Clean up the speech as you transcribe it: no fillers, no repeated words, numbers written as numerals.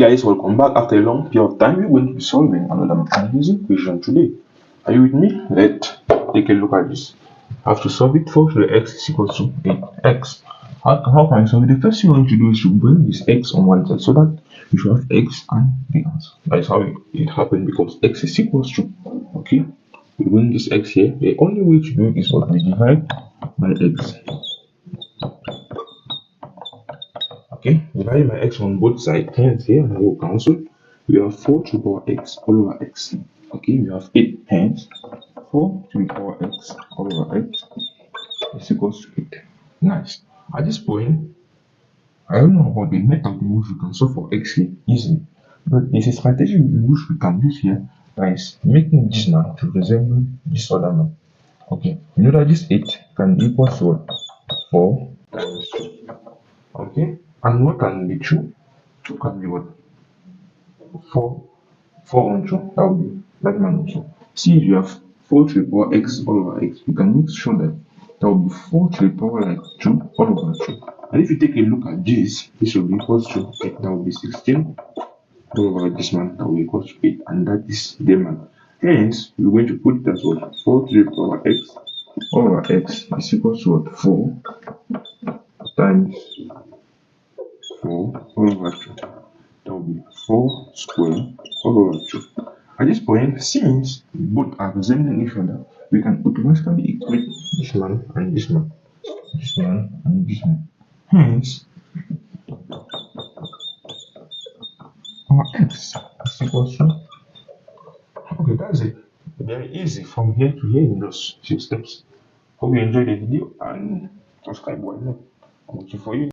guys, welcome back. After a long period of time, we're going to be solving another mathematics equation today. Are you with me? Let's take a look at this. I have to solve it first. The x is equal to 8x. How can I solve it? The first thing we want to do is to bring this x on one side so that we should have x and the answer. That is how it happened, because x is equal to, okay, we bring this x here. The only way to do it is what we divide by x. Okay, dividing by x on both sides, hence here I will cancel. We have 4 to the power x all over x. Okay, we have 8, hence 4 to the power x all over x is equals to 8. Nice. At this point, I don't know about the method in which we can solve for x here easily, but there's a strategy in which we can use here, that is making this man to resemble this other man. Okay, you know that this 8 can equal to 4 times 2. Okay, and what can be 2? 2 can be what? 4 on 2, that will be that man also. See, if you have 4 to the power x all over x, you can make sure that that will be 4 to the power like 2 all over 2. And if you take a look at this will be equal to 8, that will be 16 all over this man, that will be equal to 8, and that is the man. Hence, we're going to put that what? 4 to the power x all over x is equal to what? 4 times 4 all over 2. That will be 4 square all over 2. At this point, since both are resembling each other, we can automatically equate this man and this man, this man and this man. Hence, our x is equal to, okay, that's it. Very easy from here to here in those few steps. Hope you enjoyed the video and subscribe. Why not? I'm waiting for you.